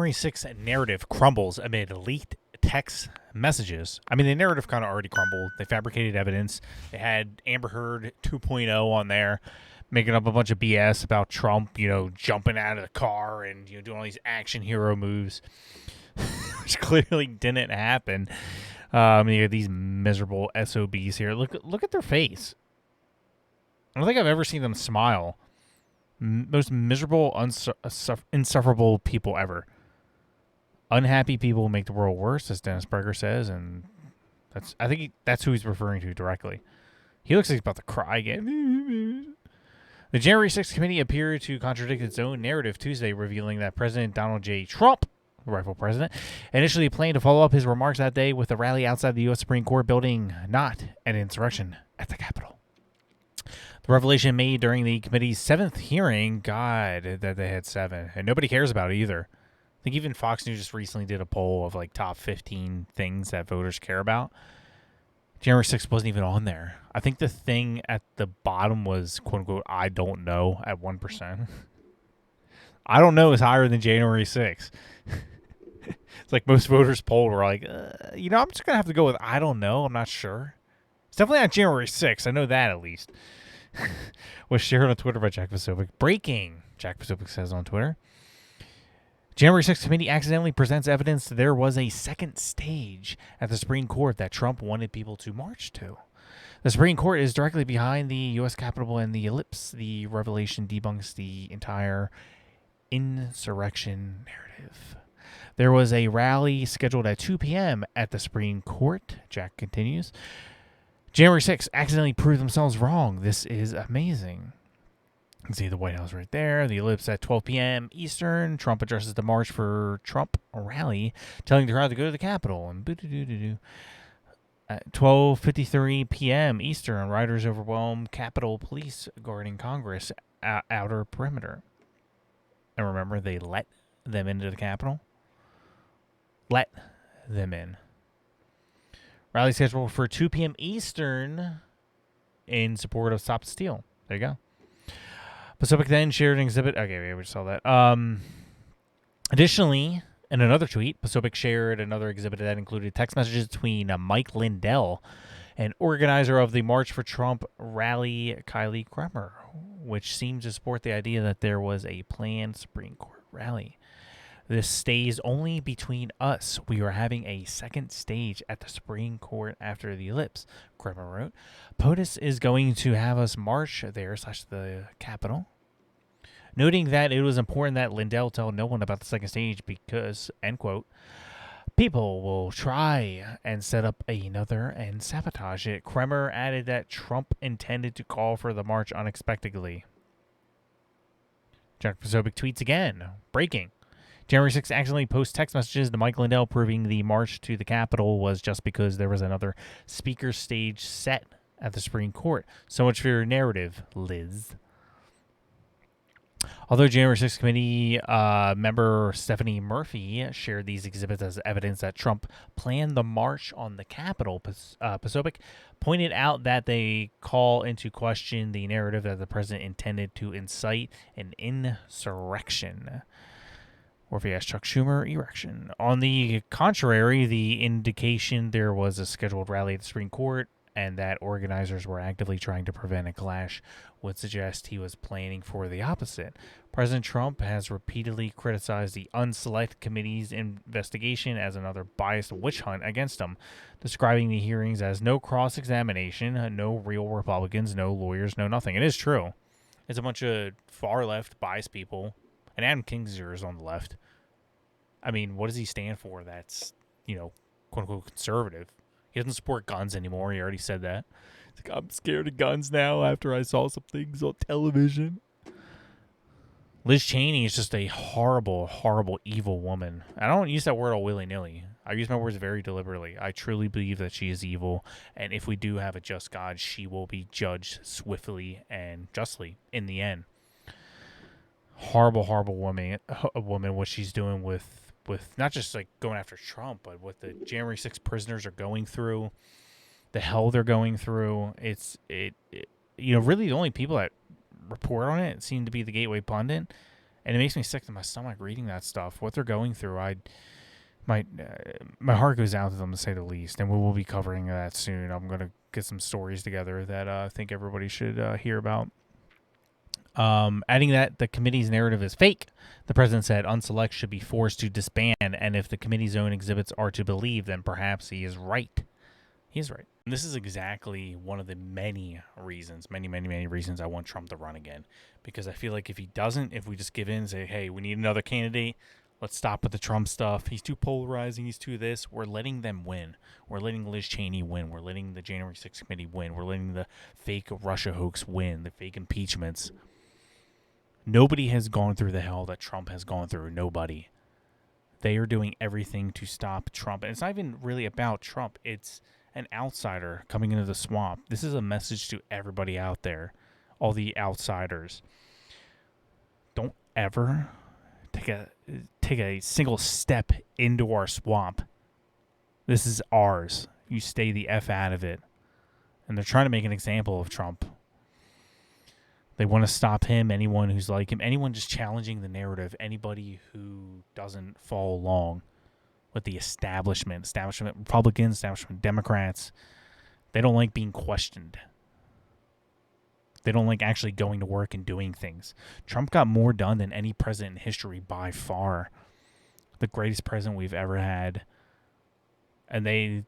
January 6th narrative crumbles amid leaked text messages. I mean, the narrative kind of already crumbled. They fabricated evidence. They had Amber Heard 2.0 on there, making up a bunch of BS about Trump, jumping out of the car and, doing all these action hero moves, which clearly didn't happen. You have these miserable SOBs here. Look at their face. I don't think I've ever seen them smile. Most miserable, insufferable people ever. Unhappy people make the world worse, as Dennis Berger says, and I think that's who he's referring to directly. He looks like he's about to cry again. The January 6th committee appeared to contradict its own narrative Tuesday, revealing that President Donald J. Trump, the rightful president, initially planned to follow up his remarks that day with a rally outside the U.S. Supreme Court building, not an insurrection at the Capitol. The revelation made during the committee's 7th hearing, God, that they had 7, and nobody cares about it either. I think even Fox News just recently did a poll of top 15 things that voters care about. January 6th wasn't even on there. I think the thing at the bottom was, quote unquote, I don't know at 1%. I don't know is higher than January 6th. It's like most voters polled were like, I'm just going to have to go with I don't know. I'm not sure. It's definitely not January 6th. I know that at least. Was shared on Twitter by Jack Posobiec. Breaking, Jack Posobiec says on Twitter. January 6th committee accidentally presents evidence that there was a second stage at the Supreme Court that Trump wanted people to march to. The Supreme Court is directly behind the U.S. Capitol and the ellipse. The revelation debunks the entire insurrection narrative. There was a rally scheduled at 2 p.m. at the Supreme Court, Jack continues. January 6th accidentally proved themselves wrong. This is amazing. You can see the White House right there. The ellipse at 12 p.m. Eastern. Trump addresses the March for Trump rally, telling the crowd to go to the Capitol. And at 12:53 p.m. Eastern, rioters overwhelm Capitol Police guarding Congress outer perimeter. And remember, they let them into the Capitol. Let them in. Rally scheduled for 2 p.m. Eastern in support of Stop the Steal. There you go. Posobiec then shared an exhibit. Okay, we just saw that. Additionally, in another tweet, Posobiec shared another exhibit that included text messages between Mike Lindell, an organizer of the March for Trump rally, Kylie Kremer, which seems to support the idea that there was a planned Supreme Court rally. This stays only between us. We are having a second stage at the Supreme Court after the ellipse, Kremer wrote. POTUS is going to have us march there / the Capitol. Noting that it was important that Lindell tell no one about the second stage because, end quote, people will try and set up another and sabotage it. Kremer added that Trump intended to call for the march unexpectedly. Jack Posobiec tweets again. Breaking. January 6th accidentally posts text messages to Mike Lindell proving the march to the Capitol was just because there was another speaker stage set at the Supreme Court. So much for your narrative, Liz. Although January 6th committee member Stephanie Murphy shared these exhibits as evidence that Trump planned the march on the Capitol, Posobiec pointed out that they call into question the narrative that the president intended to incite an insurrection. Or if you ask Chuck Schumer, erection. On the contrary, the indication there was a scheduled rally at the Supreme Court and that organizers were actively trying to prevent a clash would suggest he was planning for the opposite. President Trump has repeatedly criticized the Unselect Committee's investigation as another biased witch hunt against him, describing the hearings as no cross-examination, no real Republicans, no lawyers, no nothing. It is true. It's a bunch of far-left biased people, and Adam Kinzinger is on the left. I mean, what does he stand for that's, quote-unquote conservative? He doesn't support guns anymore. He already said that. He's like, I'm scared of guns now after I saw some things on television. Liz Cheney is just a horrible, horrible, evil woman. I don't use that word all willy-nilly. I use my words very deliberately. I truly believe that she is evil, and if we do have a just God, she will be judged swiftly and justly in the end. Horrible, horrible woman. What she's doing with not just going after Trump, but what the January 6th prisoners are going through, the hell they're going through. Really the only people that report on it seem to be the Gateway Pundit And it makes me sick to my stomach reading that stuff. What they're going through, my heart goes out to them, to say the least. And we will be covering that soon. I'm going to get some stories together that I think everybody should hear about. Adding that the committee's narrative is fake. The president said Unselect should be forced to disband, and if the committee's own exhibits are to believe, then perhaps he is right. He is right. And this is exactly one of the many reasons, many reasons I want Trump to run again. Because I feel like if he doesn't, if we just give in and say, hey, we need another candidate, let's stop with the Trump stuff. He's too polarizing. He's too this. We're letting them win. We're letting Liz Cheney win. We're letting the January 6th committee win. We're letting the fake Russia hoax win, the fake impeachments. Nobody has gone through the hell that Trump has gone through. Nobody. They are doing everything to stop Trump. And it's not even really about Trump. It's an outsider coming into the swamp. This is a message to everybody out there, all the outsiders. Don't ever take a single step into our swamp. This is ours. You stay the F out of it. And they're trying to make an example of Trump. They want to stop him, anyone who's like him, anyone just challenging the narrative, anybody who doesn't follow along with the establishment Republicans, establishment Democrats. They don't like being questioned. They don't like actually going to work and doing things. Trump got more done than any president in history by far. The greatest president we've ever had. And they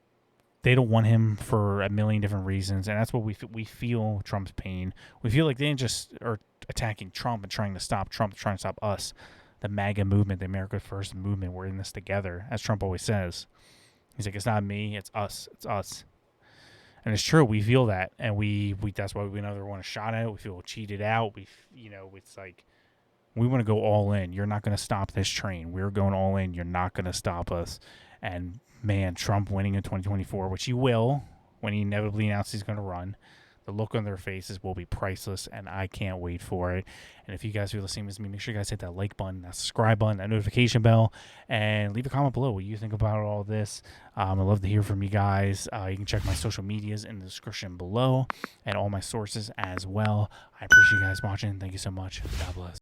don't want him for a million different reasons, and that's what we feel Trump's pain. We feel like they just are attacking Trump and trying to stop Trump, trying to stop us. The MAGA movement, the America First movement, we're in this together, as Trump always says. He's like, it's not me, it's us. It's us. And it's true, we feel that, and we that's why we never want a shot at it. We feel cheated out. It's like, we want to go all in. You're not going to stop this train. We're going all in. You're not going to stop us. And man, Trump winning in 2024, which he will when he inevitably announces he's going to run, the look on their faces will be priceless, and I can't wait for it. And if you guys are listening to me, make sure you guys hit that like button, that subscribe button, that notification bell, and leave a comment below what you think about all this. I'd love to hear from you guys. You can check my social medias in the description below and all my sources as well. I appreciate you guys watching. Thank you so much. God bless.